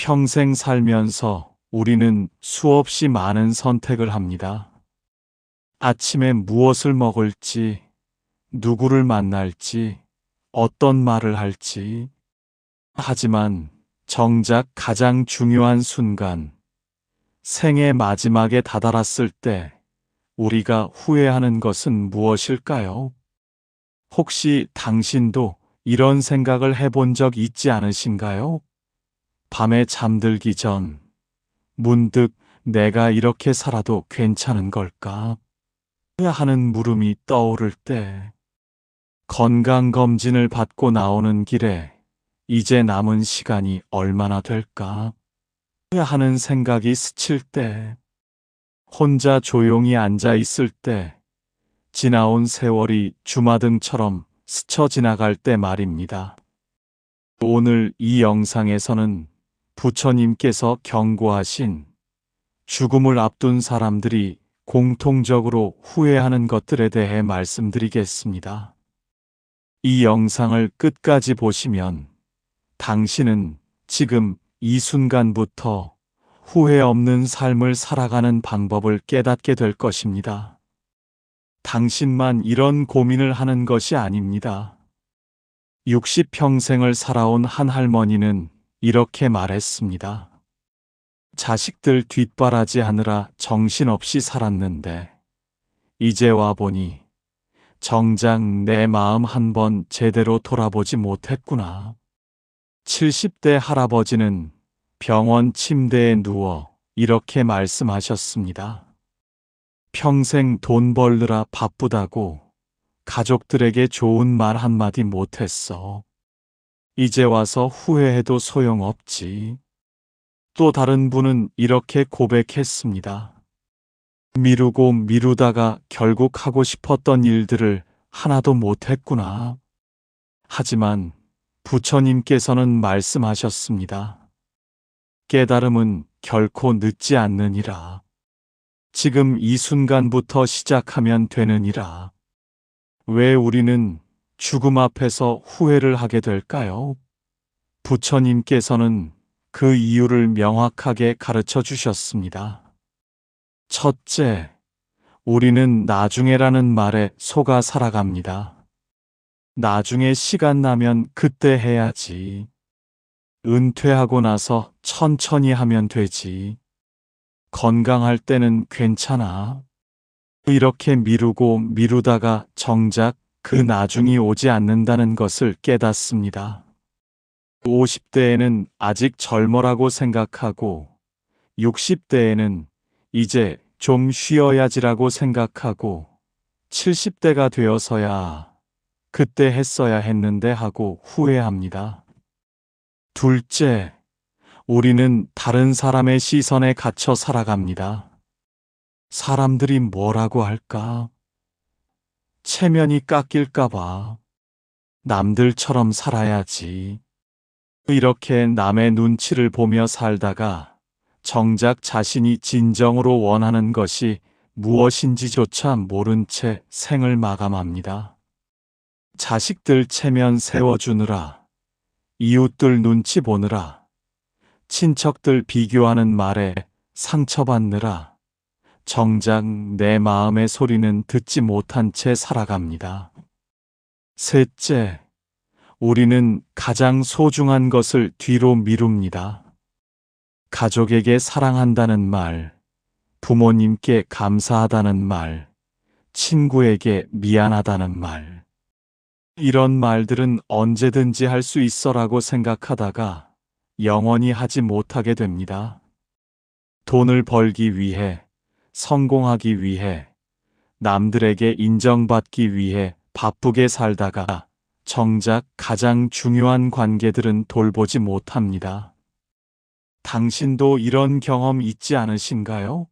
평생 살면서 우리는 수없이 많은 선택을 합니다. 아침에 무엇을 먹을지, 누구를 만날지, 어떤 말을 할지. 하지만 정작 가장 중요한 순간, 생의 마지막에 다다랐을 때 우리가 후회하는 것은 무엇일까요? 혹시 당신도 이런 생각을 해본 적 있지 않으신가요? 밤에 잠들기 전 문득 내가 이렇게 살아도 괜찮은 걸까? 하는 물음이 떠오를 때, 건강검진을 받고 나오는 길에 이제 남은 시간이 얼마나 될까? 하는 생각이 스칠 때, 혼자 조용히 앉아 있을 때, 지나온 세월이 주마등처럼 스쳐 지나갈 때 말입니다. 오늘 이 영상에서는 부처님께서 경고하신 죽음을 앞둔 사람들이 공통적으로 후회하는 것들에 대해 말씀드리겠습니다. 이 영상을 끝까지 보시면 당신은 지금 이 순간부터 후회 없는 삶을 살아가는 방법을 깨닫게 될 것입니다. 당신만 이런 고민을 하는 것이 아닙니다. 60평생을 살아온 한 할머니는 이렇게 말했습니다. 자식들 뒷바라지 하느라 정신없이 살았는데 이제 와보니 정작 내 마음 한번 제대로 돌아보지 못했구나. 70대 할아버지는 병원 침대에 누워 이렇게 말씀하셨습니다. 평생 돈 벌느라 바쁘다고 가족들에게 좋은 말 한마디 못했어. 이제 와서 후회해도 소용없지. 또 다른 분은 이렇게 고백했습니다. 미루고 미루다가 결국 하고 싶었던 일들을 하나도 못했구나. 하지만 부처님께서는 말씀하셨습니다. 깨달음은 결코 늦지 않느니라. 지금 이 순간부터 시작하면 되느니라. 왜 우리는 죽음 앞에서 후회를 하게 될까요? 부처님께서는 그 이유를 명확하게 가르쳐 주셨습니다. 첫째, 우리는 나중에라는 말에 속아 살아갑니다. 나중에 시간 나면 그때 해야지. 은퇴하고 나서 천천히 하면 되지. 건강할 때는 괜찮아. 이렇게 미루고 미루다가 정작 그 나중이 오지 않는다는 것을 깨닫습니다. 50대에는 아직 젊어라고 생각하고 60대에는 이제 좀 쉬어야지라고 생각하고 70대가 되어서야 그때 했어야 했는데 하고 후회합니다. 둘째, 우리는 다른 사람의 시선에 갇혀 살아갑니다. 사람들이 뭐라고 할까? 체면이 깎일까봐. 남들처럼 살아야지. 이렇게 남의 눈치를 보며 살다가 정작 자신이 진정으로 원하는 것이 무엇인지조차 모른 채 생을 마감합니다. 자식들 체면 세워주느라, 이웃들 눈치 보느라, 친척들 비교하는 말에 상처받느라 정작 내 마음의 소리는 듣지 못한 채 살아갑니다. 셋째, 우리는 가장 소중한 것을 뒤로 미룹니다. 가족에게 사랑한다는 말, 부모님께 감사하다는 말, 친구에게 미안하다는 말. 이런 말들은 언제든지 할 수 있어라고 생각하다가 영원히 하지 못하게 됩니다. 돈을 벌기 위해, 성공하기 위해, 남들에게 인정받기 위해 바쁘게 살다가 정작 가장 중요한 관계들은 돌보지 못합니다. 당신도 이런 경험 있지 않으신가요?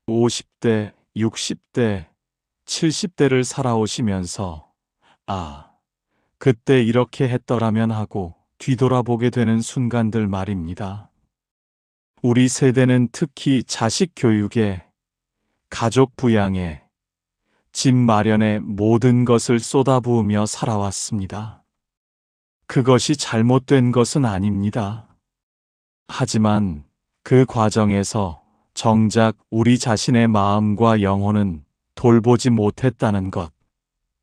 50대, 60대, 70대를 살아오시면서 그때 이렇게 했더라면 하고 뒤돌아보게 되는 순간들 말입니다. 우리 세대는 특히 자식 교육에, 가족 부양에, 집 마련에 모든 것을 쏟아부으며 살아왔습니다. 그것이 잘못된 것은 아닙니다. 하지만 그 과정에서 정작 우리 자신의 마음과 영혼은 돌보지 못했다는 것,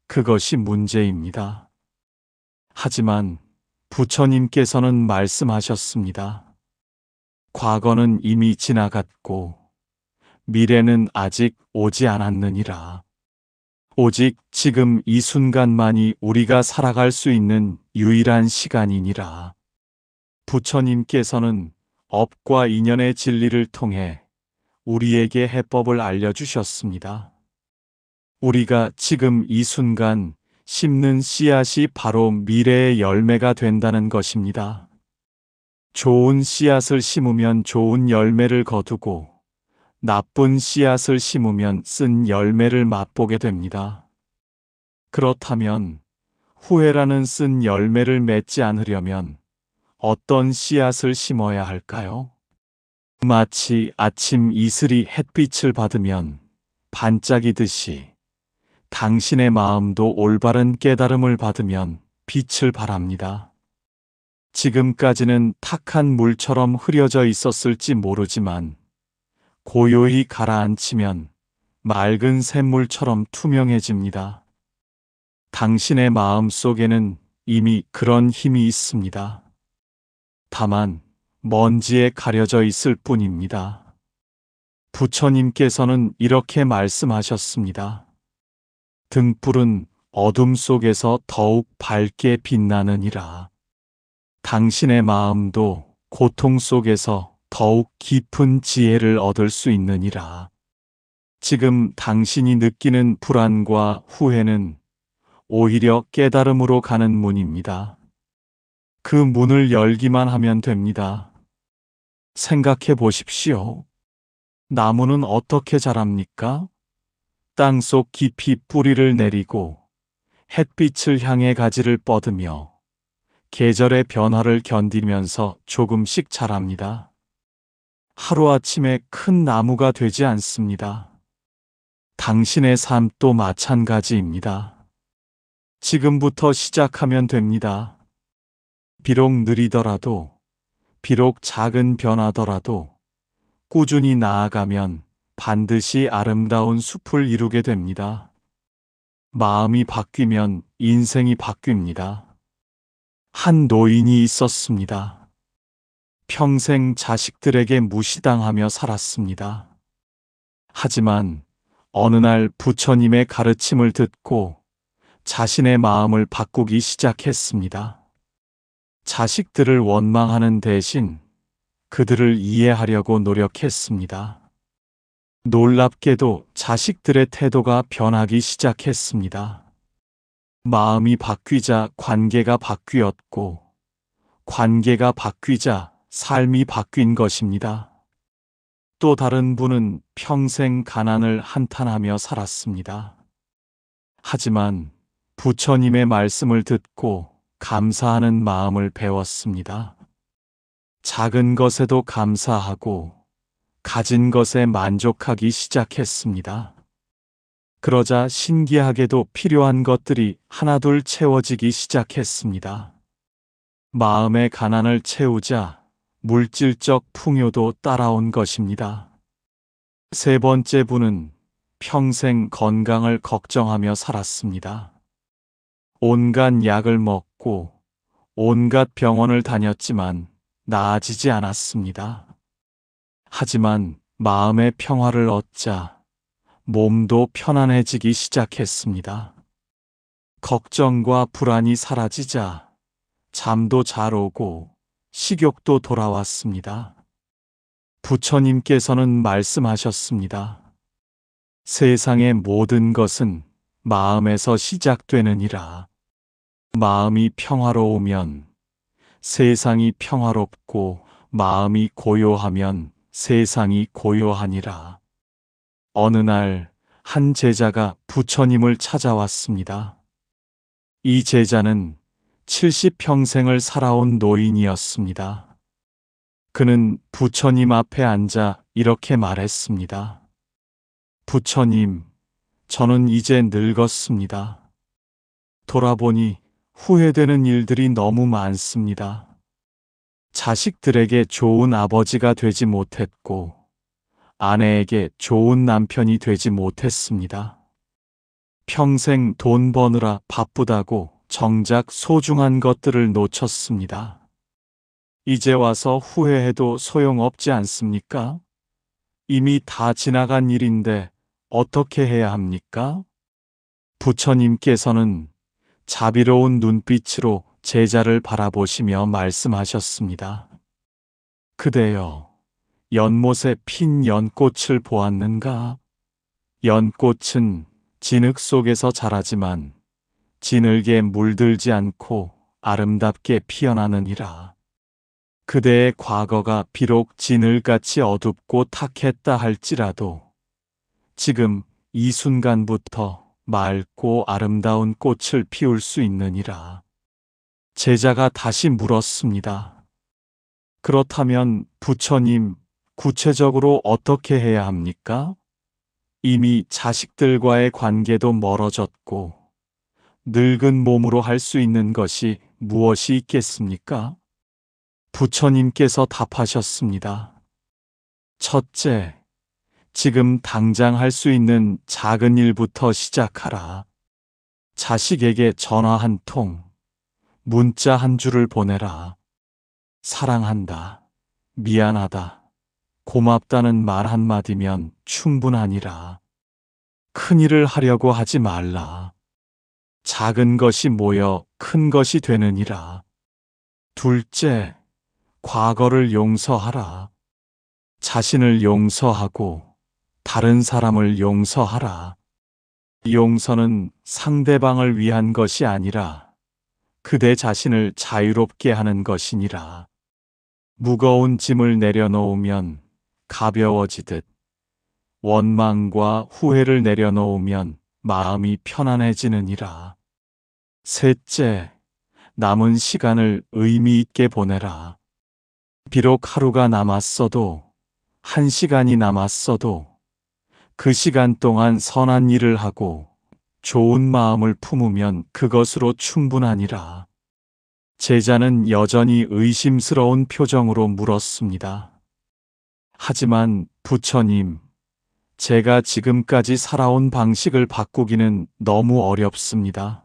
그것이 문제입니다. 하지만 부처님께서는 말씀하셨습니다. 과거는 이미 지나갔고 미래는 아직 오지 않았느니라. 오직 지금 이 순간만이 우리가 살아갈 수 있는 유일한 시간이니라. 부처님께서는 업과 인연의 진리를 통해 우리에게 해법을 알려주셨습니다. 우리가 지금 이 순간 심는 씨앗이 바로 미래의 열매가 된다는 것입니다. 좋은 씨앗을 심으면 좋은 열매를 거두고 나쁜 씨앗을 심으면 쓴 열매를 맛보게 됩니다. 그렇다면 후회라는 쓴 열매를 맺지 않으려면 어떤 씨앗을 심어야 할까요? 마치 아침 이슬이 햇빛을 받으면 반짝이듯이 당신의 마음도 올바른 깨달음을 받으면 빛을 발합니다. 지금까지는 탁한 물처럼 흐려져 있었을지 모르지만 고요히 가라앉히면 맑은 샘물처럼 투명해집니다. 당신의 마음 속에는 이미 그런 힘이 있습니다. 다만 먼지에 가려져 있을 뿐입니다. 부처님께서는 이렇게 말씀하셨습니다. 등불은 어둠 속에서 더욱 밝게 빛나느니라. 당신의 마음도 고통 속에서 더욱 깊은 지혜를 얻을 수 있느니라. 지금 당신이 느끼는 불안과 후회는 오히려 깨달음으로 가는 문입니다. 그 문을 열기만 하면 됩니다. 생각해 보십시오. 나무는 어떻게 자랍니까? 땅속 깊이 뿌리를 내리고 햇빛을 향해 가지를 뻗으며 계절의 변화를 견디면서 조금씩 자랍니다. 하루아침에 큰 나무가 되지 않습니다. 당신의 삶도 마찬가지입니다. 지금부터 시작하면 됩니다. 비록 느리더라도, 비록 작은 변화더라도 꾸준히 나아가면 반드시 아름다운 숲을 이루게 됩니다. 마음이 바뀌면 인생이 바뀝니다. 한 노인이 있었습니다. 평생 자식들에게 무시당하며 살았습니다. 하지만 어느 날 부처님의 가르침을 듣고 자신의 마음을 바꾸기 시작했습니다. 자식들을 원망하는 대신 그들을 이해하려고 노력했습니다. 놀랍게도 자식들의 태도가 변하기 시작했습니다. 마음이 바뀌자 관계가 바뀌었고, 관계가 바뀌자 삶이 바뀐 것입니다. 또 다른 분은 평생 가난을 한탄하며 살았습니다. 하지만 부처님의 말씀을 듣고 감사하는 마음을 배웠습니다. 작은 것에도 감사하고 가진 것에 만족하기 시작했습니다. 그러자 신기하게도 필요한 것들이 하나둘 채워지기 시작했습니다. 마음의 가난을 채우자 물질적 풍요도 따라온 것입니다. 세 번째 분은 평생 건강을 걱정하며 살았습니다. 온갖 약을 먹고 온갖 병원을 다녔지만 나아지지 않았습니다. 하지만 마음의 평화를 얻자 몸도 편안해지기 시작했습니다. 걱정과 불안이 사라지자 잠도 잘 오고 식욕도 돌아왔습니다. 부처님께서는 말씀하셨습니다. 세상의 모든 것은 마음에서 시작되느니라. 마음이 평화로우면 세상이 평화롭고 마음이 고요하면 세상이 고요하니라. 어느 날 한 제자가 부처님을 찾아왔습니다. 이 제자는 70평생을 살아온 노인이었습니다. 그는 부처님 앞에 앉아 이렇게 말했습니다. 부처님, 저는 이제 늙었습니다. 돌아보니 후회되는 일들이 너무 많습니다. 자식들에게 좋은 아버지가 되지 못했고, 아내에게 좋은 남편이 되지 못했습니다. 평생 돈 버느라 바쁘다고 정작 소중한 것들을 놓쳤습니다. 이제 와서 후회해도 소용없지 않습니까? 이미 다 지나간 일인데 어떻게 해야 합니까? 부처님께서는 자비로운 눈빛으로 제자를 바라보시며 말씀하셨습니다. 그대여, 연못에 핀 연꽃을 보았는가? 연꽃은 진흙 속에서 자라지만 진흙에 물들지 않고 아름답게 피어나느니라. 그대의 과거가 비록 진흙같이 어둡고 탁했다 할지라도 지금 이 순간부터 맑고 아름다운 꽃을 피울 수 있느니라. 제자가 다시 물었습니다. 그렇다면 부처님, 구체적으로 어떻게 해야 합니까? 이미 자식들과의 관계도 멀어졌고 늙은 몸으로 할 수 있는 것이 무엇이 있겠습니까? 부처님께서 답하셨습니다. 첫째, 지금 당장 할 수 있는 작은 일부터 시작하라. 자식에게 전화 한 통, 문자 한 줄을 보내라. 사랑한다, 미안하다, 고맙다는 말 한마디면 충분하니라. 큰 일을 하려고 하지 말라. 작은 것이 모여 큰 것이 되느니라. 둘째, 과거를 용서하라. 자신을 용서하고 다른 사람을 용서하라. 용서는 상대방을 위한 것이 아니라 그대 자신을 자유롭게 하는 것이니라. 무거운 짐을 내려놓으면 가벼워지듯 원망과 후회를 내려놓으면 마음이 편안해지느니라. 셋째, 남은 시간을 의미 있게 보내라. 비록 하루가 남았어도, 한 시간이 남았어도 그 시간 동안 선한 일을 하고 좋은 마음을 품으면 그것으로 충분하니라. 제자는 여전히 의심스러운 표정으로 물었습니다. 하지만 부처님, 제가 지금까지 살아온 방식을 바꾸기는 너무 어렵습니다.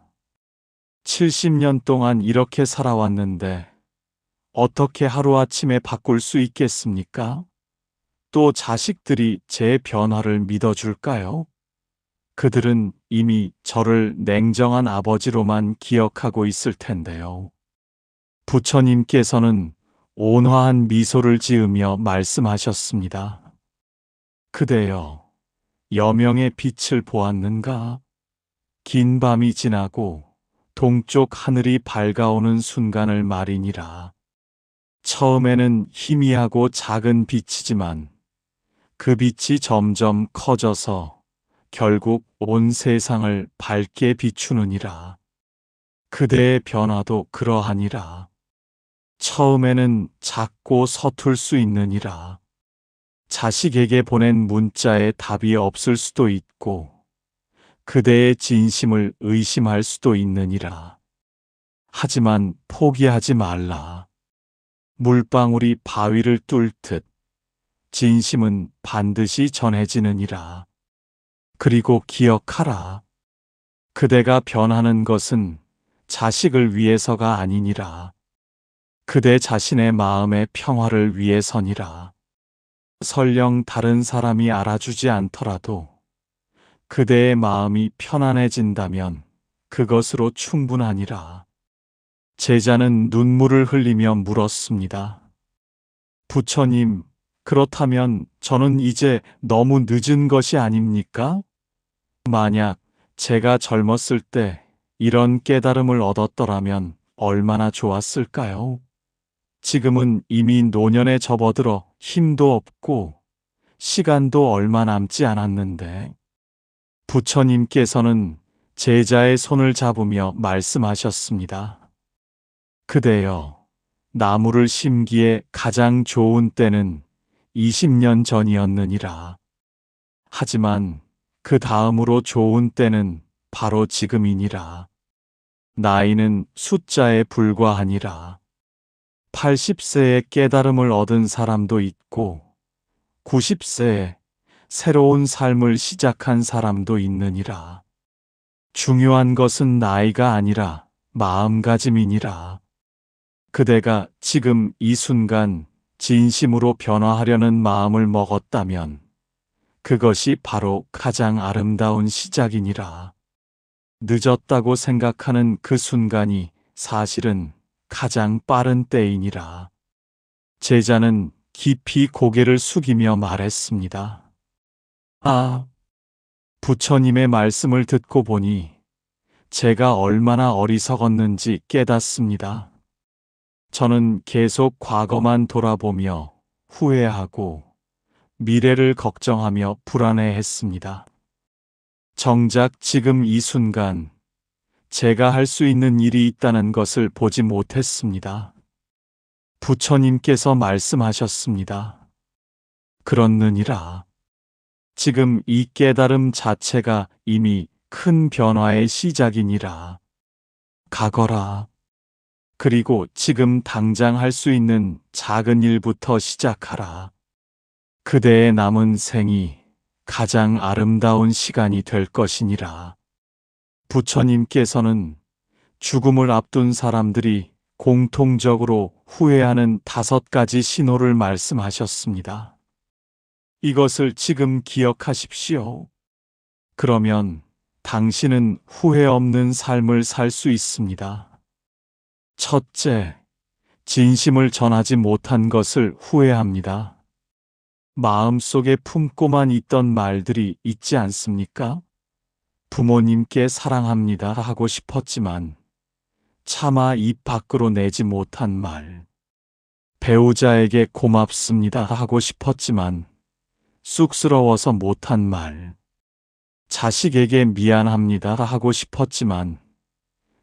70년 동안 이렇게 살아왔는데 어떻게 하루아침에 바꿀 수 있겠습니까? 또 자식들이 제 변화를 믿어줄까요? 그들은 이미 저를 냉정한 아버지로만 기억하고 있을 텐데요. 부처님께서는 온화한 미소를 지으며 말씀하셨습니다. 그대여, 여명의 빛을 보았는가? 긴 밤이 지나고 동쪽 하늘이 밝아오는 순간을 말이니라. 처음에는 희미하고 작은 빛이지만 그 빛이 점점 커져서 결국 온 세상을 밝게 비추느니라. 그대의 변화도 그러하니라. 처음에는 작고 서툴 수 있느니라. 자식에게 보낸 문자에 답이 없을 수도 있고 그대의 진심을 의심할 수도 있느니라. 하지만 포기하지 말라. 물방울이 바위를 뚫듯 진심은 반드시 전해지느니라. 그리고 기억하라. 그대가 변하는 것은 자식을 위해서가 아니니라. 그대 자신의 마음의 평화를 위해서니라. 설령 다른 사람이 알아주지 않더라도 그대의 마음이 편안해진다면 그것으로 충분하니라. 제자는 눈물을 흘리며 물었습니다. 부처님, 그렇다면 저는 이제 너무 늦은 것이 아닙니까? 만약 제가 젊었을 때 이런 깨달음을 얻었더라면 얼마나 좋았을까요? 지금은 이미 노년에 접어들어 힘도 없고 시간도 얼마 남지 않았는데. 부처님께서는 제자의 손을 잡으며 말씀하셨습니다. 그대여, 나무를 심기에 가장 좋은 때는 20년 전이었느니라. 하지만 그 다음으로 좋은 때는 바로 지금이니라. 나이는 숫자에 불과하니라. 80세에 깨달음을 얻은 사람도 있고 90세에 새로운 삶을 시작한 사람도 있느니라. 중요한 것은 나이가 아니라 마음가짐이니라. 그대가 지금 이 순간 진심으로 변화하려는 마음을 먹었다면 그것이 바로 가장 아름다운 시작이니라. 늦었다고 생각하는 그 순간이 사실은 가장 빠른 때이니라. 제자는 깊이 고개를 숙이며 말했습니다. 아, 부처님의 말씀을 듣고 보니 제가 얼마나 어리석었는지 깨닫습니다. 저는 계속 과거만 돌아보며 후회하고 미래를 걱정하며 불안해했습니다. 정작 지금 이 순간 제가 할 수 있는 일이 있다는 것을 보지 못했습니다. 부처님께서 말씀하셨습니다. 그렇느니라. 지금 이 깨달음 자체가 이미 큰 변화의 시작이니라. 가거라. 그리고 지금 당장 할 수 있는 작은 일부터 시작하라. 그대의 남은 생이 가장 아름다운 시간이 될 것이니라. 부처님께서는 죽음을 앞둔 사람들이 공통적으로 후회하는 5가지 신호를 말씀하셨습니다. 이것을 지금 기억하십시오. 그러면 당신은 후회 없는 삶을 살 수 있습니다. 첫째, 진심을 전하지 못한 것을 후회합니다. 마음속에 품고만 있던 말들이 있지 않습니까? 부모님께 사랑합니다 하고 싶었지만 차마 입 밖으로 내지 못한 말, 배우자에게 고맙습니다 하고 싶었지만 쑥스러워서 못한 말, 자식에게 미안합니다 하고 싶었지만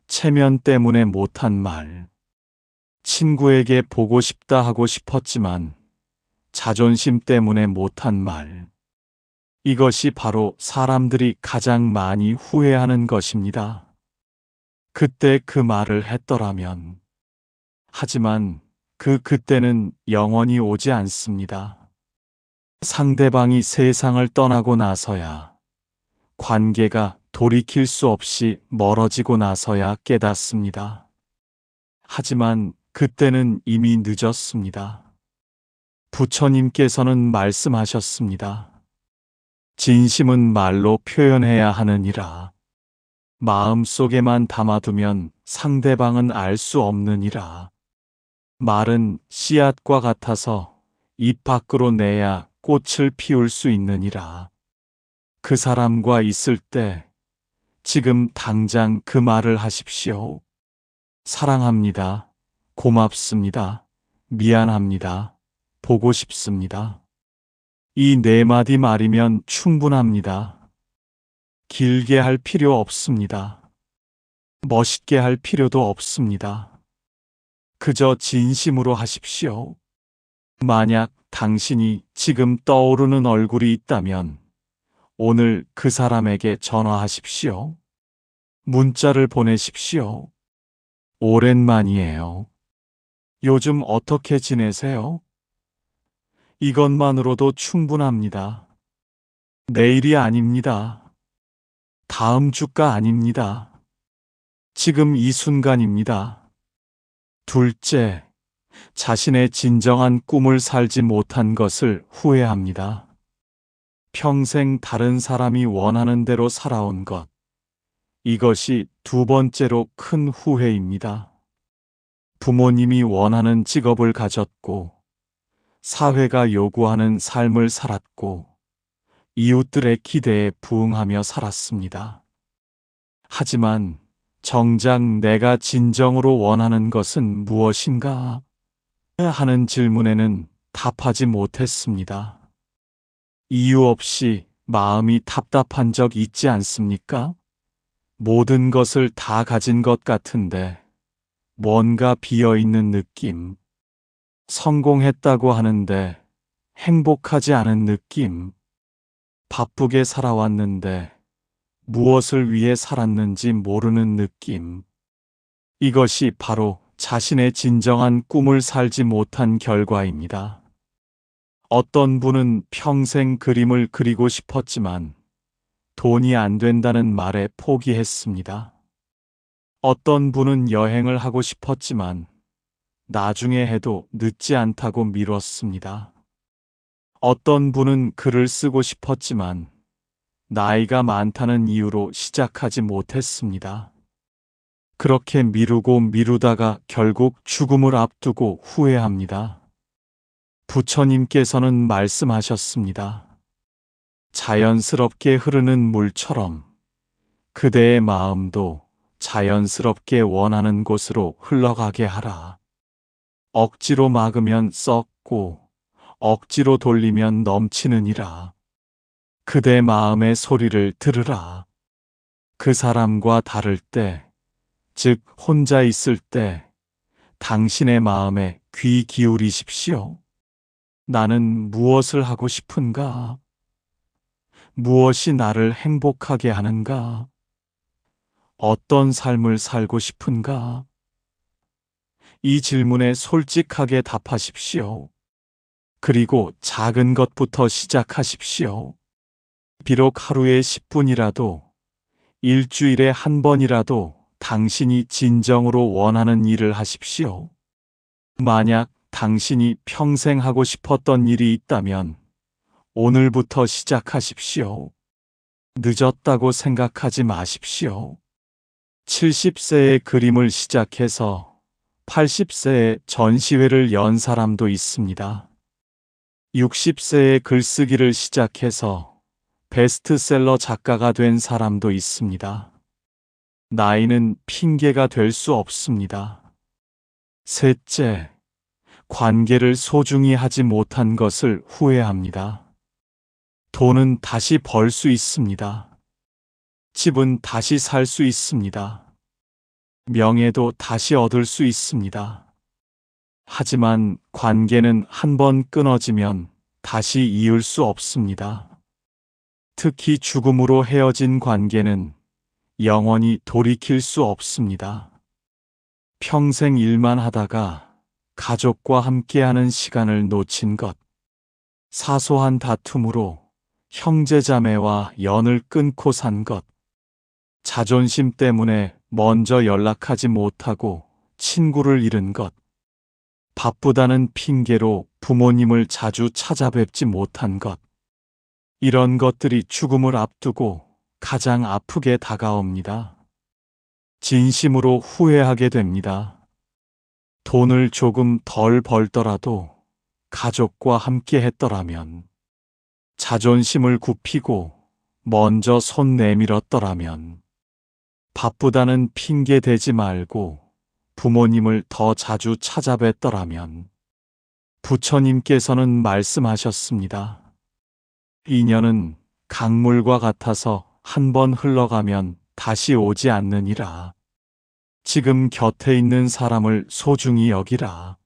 체면 때문에 못한 말, 친구에게 보고 싶다 하고 싶었지만 자존심 때문에 못한 말. 이것이 바로 사람들이 가장 많이 후회하는 것입니다. 그때 그 말을 했더라면. 하지만 그때는 영원히 오지 않습니다. 상대방이 세상을 떠나고 나서야, 관계가 돌이킬 수 없이 멀어지고 나서야 깨닫습니다. 하지만 그때는 이미 늦었습니다. 부처님께서는 말씀하셨습니다. 진심은 말로 표현해야 하느니라. 마음속에만 담아두면 상대방은 알 수 없느니라. 말은 씨앗과 같아서 입 밖으로 내야 꽃을 피울 수 있느니라. 그 사람과 있을 때 지금 당장 그 말을 하십시오. 사랑합니다. 고맙습니다. 미안합니다. 보고 싶습니다. 이 4마디 말이면 충분합니다. 길게 할 필요 없습니다. 멋있게 할 필요도 없습니다. 그저 진심으로 하십시오. 만약 당신이 지금 떠오르는 얼굴이 있다면 오늘 그 사람에게 전화하십시오. 문자를 보내십시오. 오랜만이에요. 요즘 어떻게 지내세요? 이것만으로도 충분합니다. 내일이 아닙니다. 다음 주가 아닙니다. 지금 이 순간입니다. 둘째, 자신의 진정한 꿈을 살지 못한 것을 후회합니다. 평생 다른 사람이 원하는 대로 살아온 것. 이것이 2번째로 큰 후회입니다. 부모님이 원하는 직업을 가졌고, 사회가 요구하는 삶을 살았고, 이웃들의 기대에 부응하며 살았습니다. 하지만 정작 내가 진정으로 원하는 것은 무엇인가 하는 질문에는 답하지 못했습니다. 이유 없이 마음이 답답한 적 있지 않습니까? 모든 것을 다 가진 것 같은데 뭔가 비어있는 느낌. 성공했다고 하는데 행복하지 않은 느낌. 바쁘게 살아왔는데 무엇을 위해 살았는지 모르는 느낌. 이것이 바로 자신의 진정한 꿈을 살지 못한 결과입니다. 어떤 분은 평생 그림을 그리고 싶었지만 돈이 안 된다는 말에 포기했습니다. 어떤 분은 여행을 하고 싶었지만 나중에 해도 늦지 않다고 미뤘습니다. 어떤 분은 글을 쓰고 싶었지만 나이가 많다는 이유로 시작하지 못했습니다. 그렇게 미루고 미루다가 결국 죽음을 앞두고 후회합니다. 부처님께서는 말씀하셨습니다. 자연스럽게 흐르는 물처럼 그대의 마음도 자연스럽게 원하는 곳으로 흘러가게 하라. 억지로 막으면 썩고 억지로 돌리면 넘치느니라. 그대 마음의 소리를 들으라. 그 사람과 다를 때, 즉 혼자 있을 때 당신의 마음에 귀 기울이십시오. 나는 무엇을 하고 싶은가? 무엇이 나를 행복하게 하는가? 어떤 삶을 살고 싶은가? 이 질문에 솔직하게 답하십시오. 그리고 작은 것부터 시작하십시오. 비록 하루에 10분이라도, 일주일에 한 번이라도 당신이 진정으로 원하는 일을 하십시오. 만약 당신이 평생 하고 싶었던 일이 있다면 오늘부터 시작하십시오. 늦었다고 생각하지 마십시오. 70세에 그림을 시작해서 80세에 전시회를 연 사람도 있습니다. 60세에 글쓰기를 시작해서 베스트셀러 작가가 된 사람도 있습니다. 나이는 핑계가 될 수 없습니다. 셋째, 관계를 소중히 하지 못한 것을 후회합니다. 돈은 다시 벌 수 있습니다. 집은 다시 살 수 있습니다. 명예도 다시 얻을 수 있습니다. 하지만 관계는 한 번 끊어지면 다시 이을 수 없습니다. 특히 죽음으로 헤어진 관계는 영원히 돌이킬 수 없습니다. 평생 일만 하다가 가족과 함께하는 시간을 놓친 것, 사소한 다툼으로 형제자매와 연을 끊고 산 것, 자존심 때문에 먼저 연락하지 못하고 친구를 잃은 것, 바쁘다는 핑계로 부모님을 자주 찾아뵙지 못한 것, 이런 것들이 죽음을 앞두고 가장 아프게 다가옵니다. 진심으로 후회하게 됩니다. 돈을 조금 덜 벌더라도 가족과 함께 했더라면, 자존심을 굽히고 먼저 손 내밀었더라면, 바쁘다는 핑계 대지 말고 부모님을 더 자주 찾아뵀더라면, 부처님께서는 말씀하셨습니다. 인연은 강물과 같아서 한 번 흘러가면 다시 오지 않느니라. 지금 곁에 있는 사람을 소중히 여기라.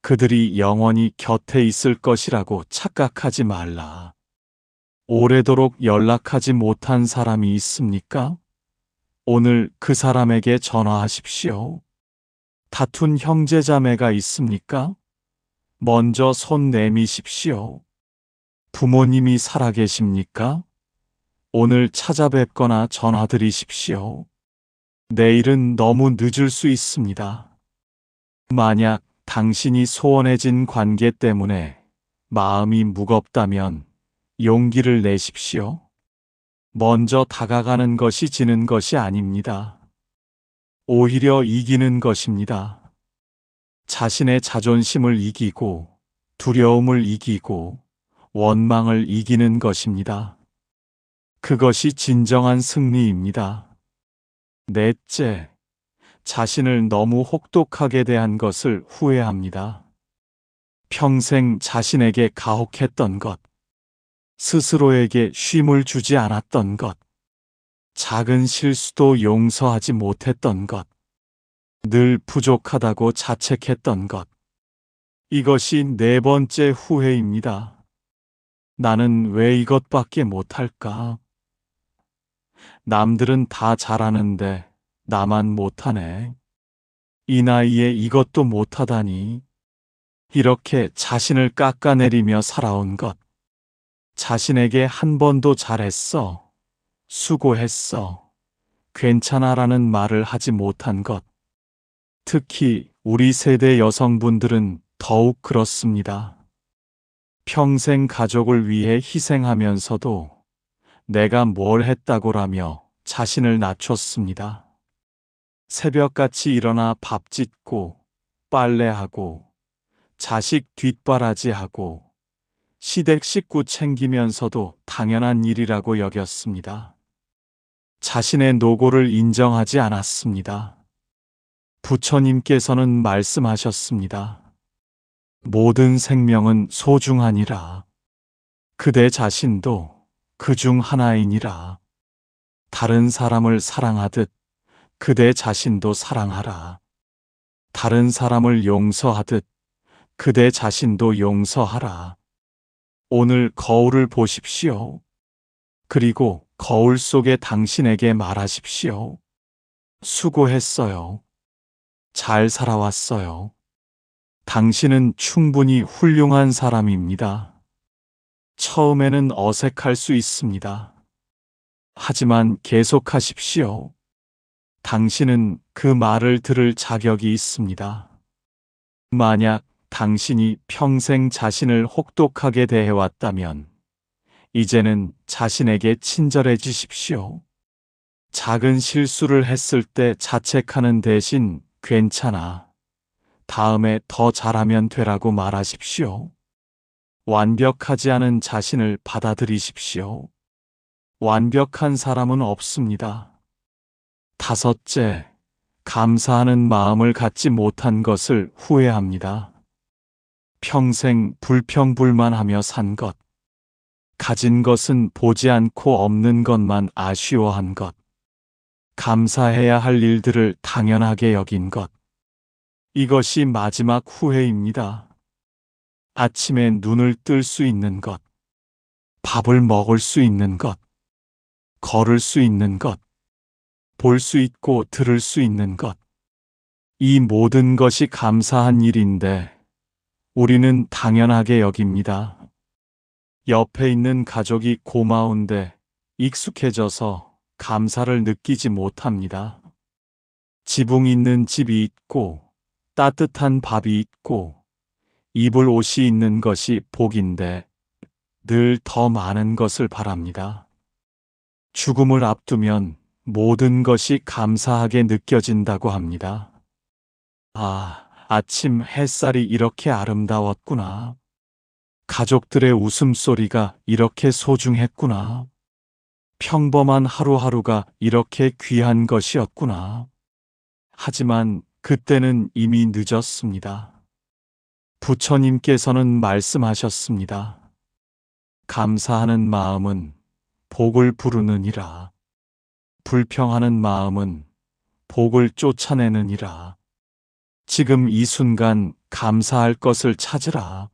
그들이 영원히 곁에 있을 것이라고 착각하지 말라. 오래도록 연락하지 못한 사람이 있습니까? 오늘 그 사람에게 전화하십시오. 다툰 형제자매가 있습니까? 먼저 손 내미십시오. 부모님이 살아계십니까? 오늘 찾아뵙거나 전화드리십시오. 내일은 너무 늦을 수 있습니다. 만약 당신이 소원해진 관계 때문에 마음이 무겁다면 용기를 내십시오. 먼저 다가가는 것이 지는 것이 아닙니다. 오히려 이기는 것입니다. 자신의 자존심을 이기고 두려움을 이기고 원망을 이기는 것입니다. 그것이 진정한 승리입니다. 넷째, 자신을 너무 혹독하게 대한 것을 후회합니다. 평생 자신에게 가혹했던 것, 스스로에게 쉼을 주지 않았던 것, 작은 실수도 용서하지 못했던 것, 늘 부족하다고 자책했던 것. 이것이 네 번째 후회입니다. 나는 왜 이것밖에 못할까? 남들은 다 잘하는데 나만 못하네. 이 나이에 이것도 못하다니. 이렇게 자신을 깎아내리며 살아온 것. 자신에게 한 번도 잘했어, 수고했어, 괜찮아라는 말을 하지 못한 것. 특히 우리 세대 여성분들은 더욱 그렇습니다. 평생 가족을 위해 희생하면서도 내가 뭘 했다고라며 자신을 낮췄습니다. 새벽같이 일어나 밥 짓고, 빨래하고, 자식 뒷바라지하고, 시댁 식구 챙기면서도 당연한 일이라고 여겼습니다. 자신의 노고를 인정하지 않았습니다. 부처님께서는 말씀하셨습니다. 모든 생명은 소중하니라. 그대 자신도 그중 하나이니라. 다른 사람을 사랑하듯 그대 자신도 사랑하라. 다른 사람을 용서하듯 그대 자신도 용서하라. 오늘 거울을 보십시오. 그리고 거울 속에 당신에게 말하십시오. 수고했어요. 잘 살아왔어요. 당신은 충분히 훌륭한 사람입니다. 처음에는 어색할 수 있습니다. 하지만 계속하십시오. 당신은 그 말을 들을 자격이 있습니다. 만약 당신이 평생 자신을 혹독하게 대해왔다면 이제는 자신에게 친절해지십시오. 작은 실수를 했을 때 자책하는 대신 괜찮아, 다음에 더 잘하면 되라고 말하십시오. 완벽하지 않은 자신을 받아들이십시오. 완벽한 사람은 없습니다. 다섯째, 감사하는 마음을 갖지 못한 것을 후회합니다. 평생 불평불만하며 산 것, 가진 것은 보지 않고 없는 것만 아쉬워한 것, 감사해야 할 일들을 당연하게 여긴 것, 이것이 마지막 후회입니다. 아침에 눈을 뜰 수 있는 것, 밥을 먹을 수 있는 것, 걸을 수 있는 것, 볼 수 있고 들을 수 있는 것, 이 모든 것이 감사한 일인데 우리는 당연하게 여깁니다. 옆에 있는 가족이 고마운데 익숙해져서 감사를 느끼지 못합니다. 지붕 있는 집이 있고 따뜻한 밥이 있고 입을 옷이 있는 것이 복인데 늘 더 많은 것을 바랍니다. 죽음을 앞두면 모든 것이 감사하게 느껴진다고 합니다. 아, 아침 햇살이 이렇게 아름다웠구나. 가족들의 웃음소리가 이렇게 소중했구나. 평범한 하루하루가 이렇게 귀한 것이었구나. 하지만 그때는 이미 늦었습니다. 부처님께서는 말씀하셨습니다. 감사하는 마음은 복을 부르느니라. 불평하는 마음은 복을 쫓아내느니라. 지금 이 순간 감사할 것을 찾으라.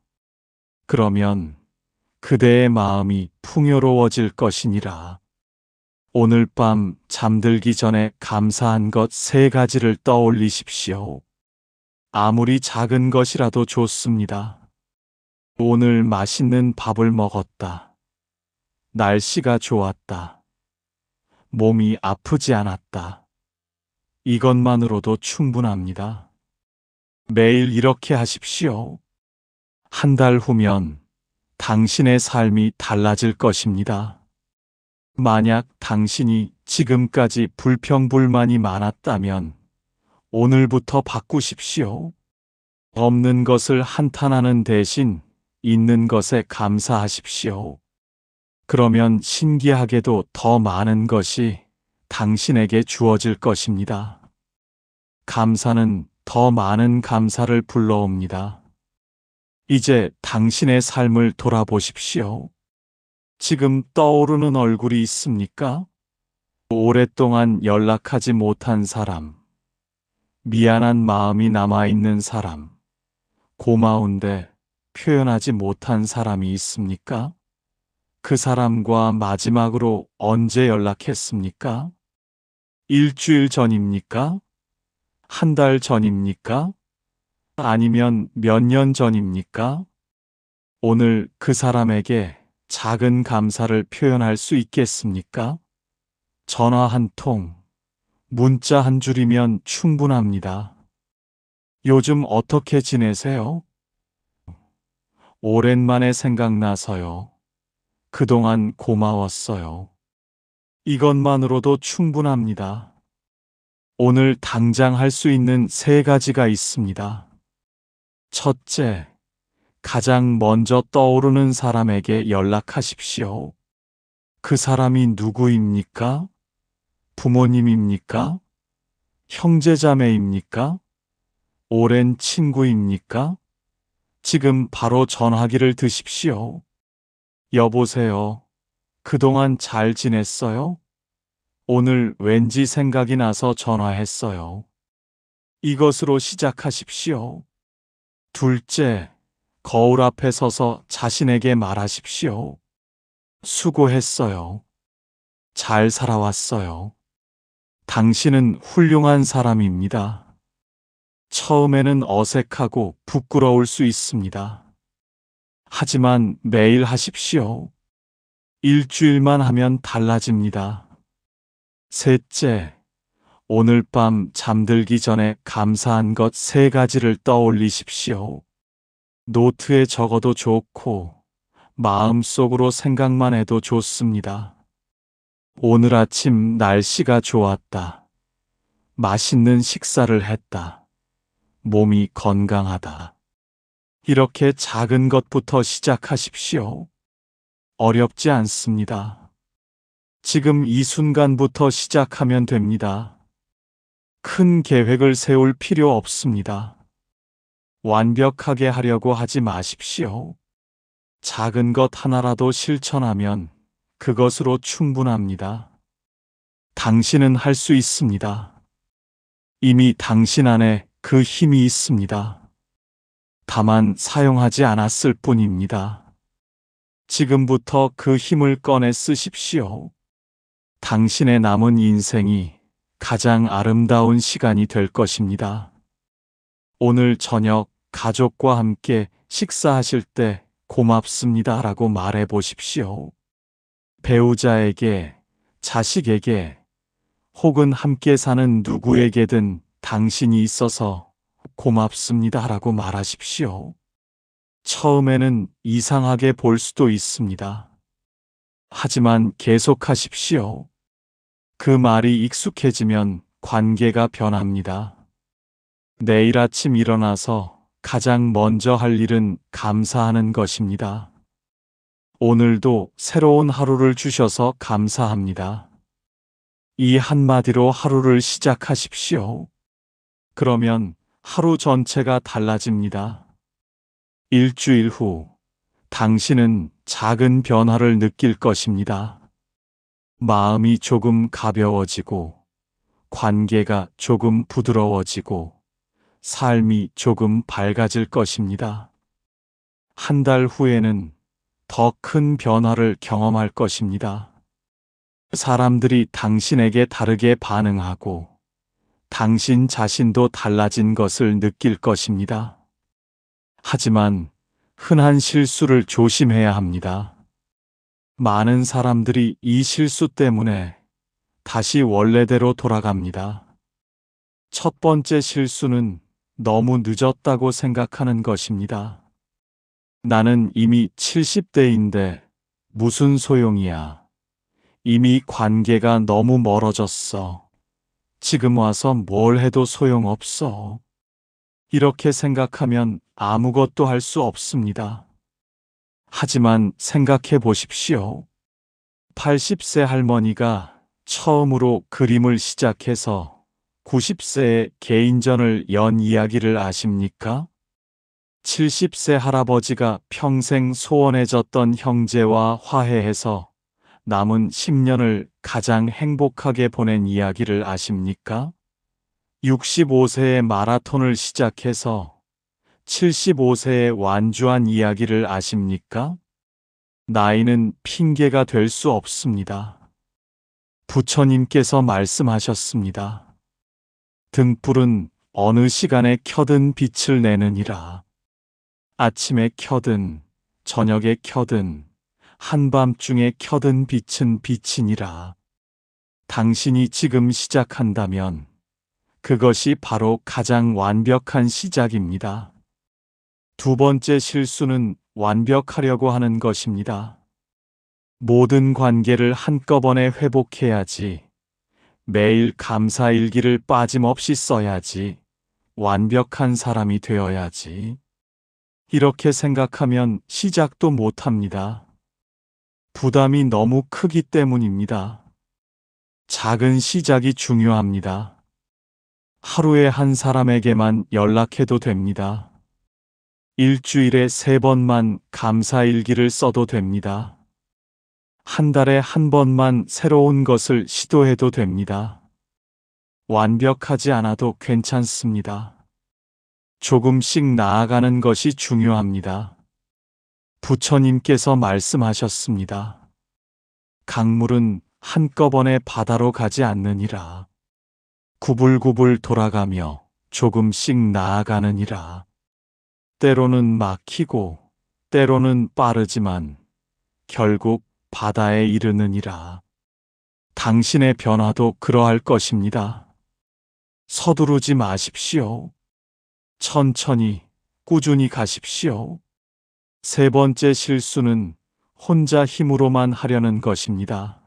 그러면 그대의 마음이 풍요로워질 것이니라. 오늘 밤 잠들기 전에 감사한 것 3가지를 떠올리십시오. 아무리 작은 것이라도 좋습니다. 오늘 맛있는 밥을 먹었다. 날씨가 좋았다. 몸이 아프지 않았다. 이것만으로도 충분합니다. 매일 이렇게 하십시오. 한 달 후면 당신의 삶이 달라질 것입니다. 만약 당신이 지금까지 불평불만이 많았다면 오늘부터 바꾸십시오. 없는 것을 한탄하는 대신 있는 것에 감사하십시오. 그러면 신기하게도 더 많은 것이 당신에게 주어질 것입니다. 감사는 더 많은 감사를 불러옵니다. 이제 당신의 삶을 돌아보십시오. 지금 떠오르는 얼굴이 있습니까? 오랫동안 연락하지 못한 사람, 미안한 마음이 남아있는 사람, 고마운데 표현하지 못한 사람이 있습니까? 그 사람과 마지막으로 언제 연락했습니까? 일주일 전입니까? 한 달 전입니까? 아니면 몇 년 전입니까? 오늘 그 사람에게 작은 감사를 표현할 수 있겠습니까? 전화 한 통, 문자 한 줄이면 충분합니다. 요즘 어떻게 지내세요? 오랜만에 생각나서요. 그동안 고마웠어요. 이것만으로도 충분합니다. 오늘 당장 할 수 있는 세 가지가 있습니다. 첫째, 가장 먼저 떠오르는 사람에게 연락하십시오. 그 사람이 누구입니까? 부모님입니까? 형제자매입니까? 오랜 친구입니까? 지금 바로 전화기를 드십시오. 여보세요. 그동안 잘 지냈어요? 오늘 왠지 생각이 나서 전화했어요. 이것으로 시작하십시오. 둘째, 거울 앞에 서서 자신에게 말하십시오. 수고했어요. 잘 살아왔어요. 당신은 훌륭한 사람입니다. 처음에는 어색하고 부끄러울 수 있습니다. 하지만 매일 하십시오. 일주일만 하면 달라집니다. 셋째, 오늘 밤 잠들기 전에 감사한 것 세 가지를 떠올리십시오. 노트에 적어도 좋고, 마음속으로 생각만 해도 좋습니다. 오늘 아침 날씨가 좋았다. 맛있는 식사를 했다. 몸이 건강하다. 이렇게 작은 것부터 시작하십시오. 어렵지 않습니다. 지금 이 순간부터 시작하면 됩니다. 큰 계획을 세울 필요 없습니다. 완벽하게 하려고 하지 마십시오. 작은 것 하나라도 실천하면 그것으로 충분합니다. 당신은 할 수 있습니다. 이미 당신 안에 그 힘이 있습니다. 다만 사용하지 않았을 뿐입니다. 지금부터 그 힘을 꺼내 쓰십시오. 당신의 남은 인생이 가장 아름다운 시간이 될 것입니다. 오늘 저녁 가족과 함께 식사하실 때 고맙습니다 라고 말해 보십시오. 배우자에게, 자식에게, 혹은 함께 사는 누구에게든 당신이 있어서 고맙습니다 라고 말하십시오. 처음에는 이상하게 볼 수도 있습니다. 하지만 계속하십시오. 그 말이 익숙해지면 관계가 변합니다. 내일 아침 일어나서 가장 먼저 할 일은 감사하는 것입니다. 오늘도 새로운 하루를 주셔서 감사합니다. 이 한마디로 하루를 시작하십시오. 그러면 하루 전체가 달라집니다. 일주일 후, 당신은 작은 변화를 느낄 것입니다. 마음이 조금 가벼워지고, 관계가 조금 부드러워지고, 삶이 조금 밝아질 것입니다. 한 달 후에는 더 큰 변화를 경험할 것입니다. 사람들이 당신에게 다르게 반응하고, 당신 자신도 달라진 것을 느낄 것입니다. 하지만 흔한 실수를 조심해야 합니다. 많은 사람들이 이 실수 때문에 다시 원래대로 돌아갑니다. 첫 번째 실수는 너무 늦었다고 생각하는 것입니다. 나는 이미 70대인데 무슨 소용이야. 이미 관계가 너무 멀어졌어. 지금 와서 뭘 해도 소용없어. 이렇게 생각하면 아무것도 할 수 없습니다. 하지만 생각해 보십시오. 80세 할머니가 처음으로 그림을 시작해서 90세에 개인전을 연 이야기를 아십니까? 70세 할아버지가 평생 소원해졌던 형제와 화해해서 남은 10년을 가장 행복하게 보낸 이야기를 아십니까? 65세에 마라톤을 시작해서 75세에 완주한 이야기를 아십니까? 나이는 핑계가 될 수 없습니다. 부처님께서 말씀하셨습니다. 등불은 어느 시간에 켜든 빛을 내느니라. 아침에 켜든 저녁에 켜든 한밤중에 켜든 빛은 빛이니라. 당신이 지금 시작한다면 그것이 바로 가장 완벽한 시작입니다. 두 번째 실수는 완벽하려고 하는 것입니다. 모든 관계를 한꺼번에 회복해야지, 매일 감사 일기를 빠짐없이 써야지, 완벽한 사람이 되어야지. 이렇게 생각하면 시작도 못합니다. 부담이 너무 크기 때문입니다. 작은 시작이 중요합니다. 하루에 한 사람에게만 연락해도 됩니다. 일주일에 3번만 감사일기를 써도 됩니다. 한 달에 한 번만 새로운 것을 시도해도 됩니다. 완벽하지 않아도 괜찮습니다. 조금씩 나아가는 것이 중요합니다. 부처님께서 말씀하셨습니다. 강물은 한꺼번에 바다로 가지 않느니라. 구불구불 돌아가며 조금씩 나아가느니라. 때로는 막히고 때로는 빠르지만 결국 바다에 이르느니라. 당신의 변화도 그러할 것입니다. 서두르지 마십시오. 천천히 꾸준히 가십시오. 세 번째 실수는 혼자 힘으로만 하려는 것입니다.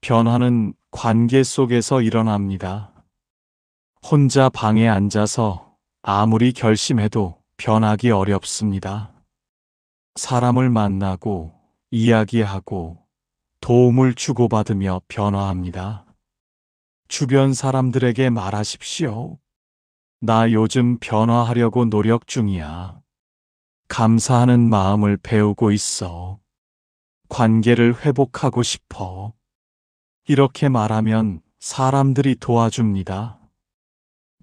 변화는 관계 속에서 일어납니다. 혼자 방에 앉아서 아무리 결심해도 변하기 어렵습니다. 사람을 만나고 이야기하고 도움을 주고받으며 변화합니다. 주변 사람들에게 말하십시오. 나 요즘 변화하려고 노력 중이야. 감사하는 마음을 배우고 있어. 관계를 회복하고 싶어. 이렇게 말하면 사람들이 도와줍니다.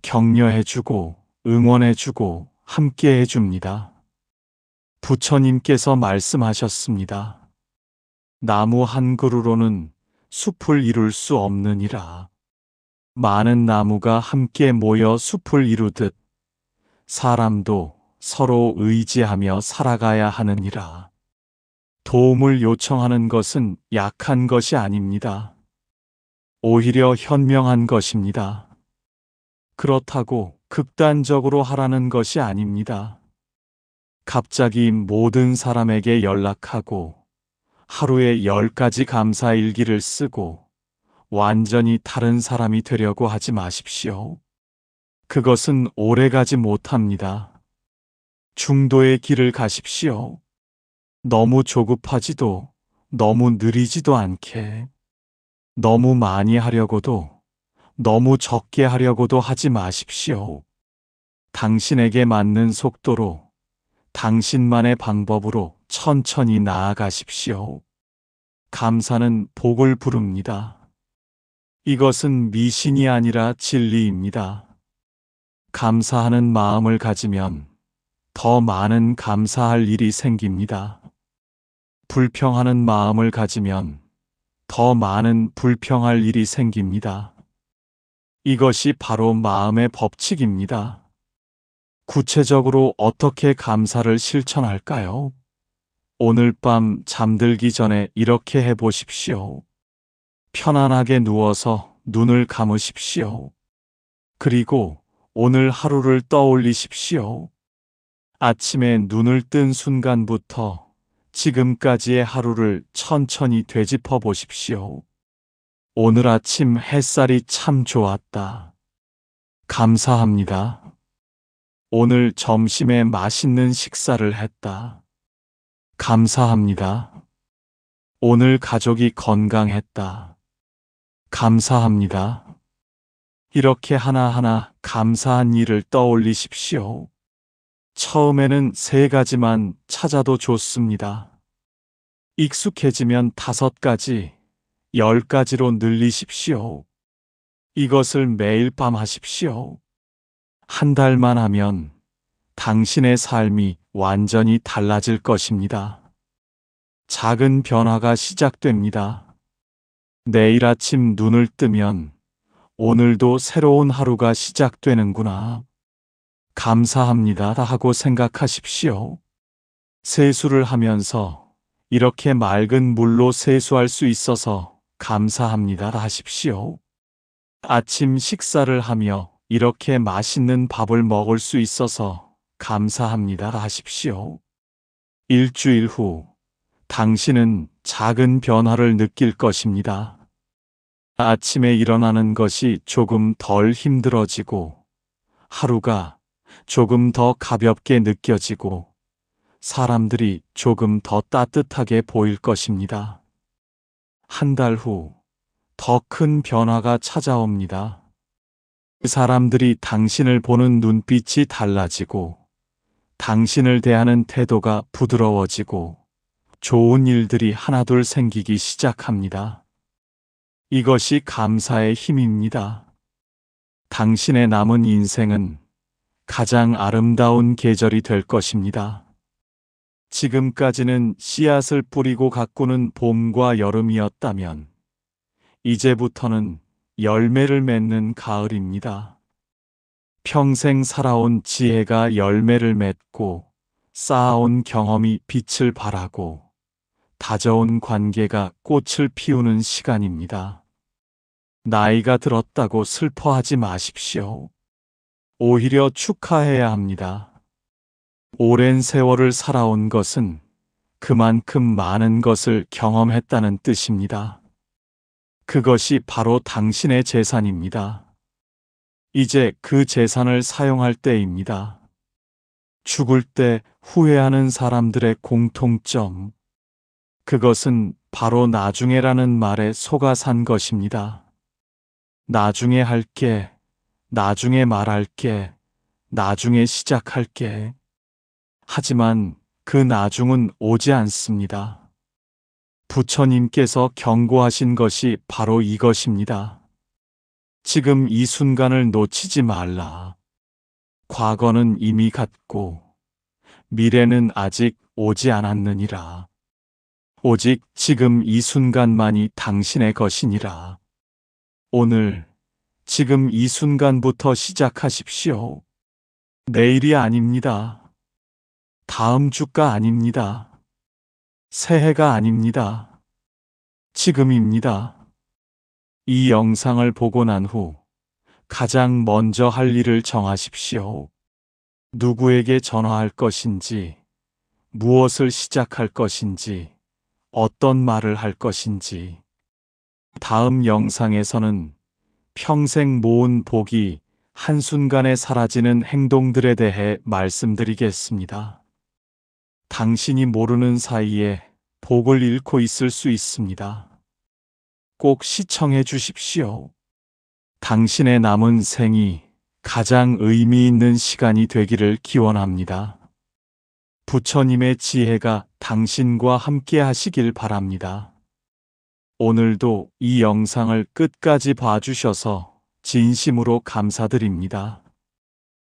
격려해주고 응원해주고 함께해줍니다. 부처님께서 말씀하셨습니다. 나무 한 그루로는 숲을 이룰 수 없느니라. 많은 나무가 함께 모여 숲을 이루듯 사람도 서로 의지하며 살아가야 하느니라. 도움을 요청하는 것은 약한 것이 아닙니다. 오히려 현명한 것입니다. 그렇다고 극단적으로 하라는 것이 아닙니다. 갑자기 모든 사람에게 연락하고 하루에 10가지 감사일기를 쓰고 완전히 다른 사람이 되려고 하지 마십시오. 그것은 오래가지 못합니다. 중도의 길을 가십시오. 너무 조급하지도 너무 느리지도 않게, 너무 많이 하려고도 너무 적게 하려고도 하지 마십시오. 당신에게 맞는 속도로 당신만의 방법으로 천천히 나아가십시오. 감사는 복을 부릅니다. 이것은 미신이 아니라 진리입니다. 감사하는 마음을 가지면 더 많은 감사할 일이 생깁니다. 불평하는 마음을 가지면 더 많은 불평할 일이 생깁니다. 이것이 바로 마음의 법칙입니다. 구체적으로 어떻게 감사를 실천할까요? 오늘 밤 잠들기 전에 이렇게 해보십시오. 편안하게 누워서 눈을 감으십시오. 그리고 오늘 하루를 떠올리십시오. 아침에 눈을 뜬 순간부터 지금까지의 하루를 천천히 되짚어 보십시오. 오늘 아침 햇살이 참 좋았다. 감사합니다. 오늘 점심에 맛있는 식사를 했다. 감사합니다. 오늘 가족이 건강했다. 감사합니다. 이렇게 하나하나 감사한 일을 떠올리십시오. 처음에는 3가지만 찾아도 좋습니다. 익숙해지면 5가지, 10가지로 늘리십시오. 이것을 매일 밤 하십시오. 한 달만 하면 당신의 삶이 완전히 달라질 것입니다. 작은 변화가 시작됩니다. 내일 아침 눈을 뜨면 오늘도 새로운 하루가 시작되는구나. 감사합니다 하고 생각하십시오. 세수를 하면서 이렇게 맑은 물로 세수할 수 있어서 감사합니다 하십시오. 아침 식사를 하며 이렇게 맛있는 밥을 먹을 수 있어서 감사합니다 하십시오. 일주일 후 당신은 작은 변화를 느낄 것입니다. 아침에 일어나는 것이 조금 덜 힘들어지고 하루가 조금 더 가볍게 느껴지고 사람들이 조금 더 따뜻하게 보일 것입니다. 한 달 후 더 큰 변화가 찾아옵니다. 사람들이 당신을 보는 눈빛이 달라지고 당신을 대하는 태도가 부드러워지고 좋은 일들이 하나둘 생기기 시작합니다. 이것이 감사의 힘입니다. 당신의 남은 인생은 가장 아름다운 계절이 될 것입니다. 지금까지는 씨앗을 뿌리고 가꾸는 봄과 여름이었다면 이제부터는 열매를 맺는 가을입니다. 평생 살아온 지혜가 열매를 맺고 쌓아온 경험이 빛을 발하고 다져온 관계가 꽃을 피우는 시간입니다. 나이가 들었다고 슬퍼하지 마십시오. 오히려 축하해야 합니다. 오랜 세월을 살아온 것은 그만큼 많은 것을 경험했다는 뜻입니다. 그것이 바로 당신의 재산입니다. 이제 그 재산을 사용할 때입니다. 죽을 때 후회하는 사람들의 공통점. 그것은 바로 나중에라는 말에 속아 산 것입니다. 나중에 할게, 나중에 말할게, 나중에 시작할게. 하지만 그 나중은 오지 않습니다. 부처님께서 경고하신 것이 바로 이것입니다. 지금 이 순간을 놓치지 말라. 과거는 이미 갔고 미래는 아직 오지 않았느니라. 오직 지금 이 순간만이 당신의 것이니라. 오늘, 지금 이 순간부터 시작하십시오. 내일이 아닙니다. 다음 주가 아닙니다. 새해가 아닙니다. 지금입니다. 이 영상을 보고 난 후 가장 먼저 할 일을 정하십시오. 누구에게 전화할 것인지, 무엇을 시작할 것인지, 어떤 말을 할 것인지. 다음 영상에서는 평생 모은 복이 한순간에 사라지는 행동들에 대해 말씀드리겠습니다. 당신이 모르는 사이에 복을 잃고 있을 수 있습니다. 꼭 시청해 주십시오. 당신의 남은 생이 가장 의미 있는 시간이 되기를 기원합니다. 부처님의 지혜가 당신과 함께 하시길 바랍니다. 오늘도 이 영상을 끝까지 봐주셔서 진심으로 감사드립니다.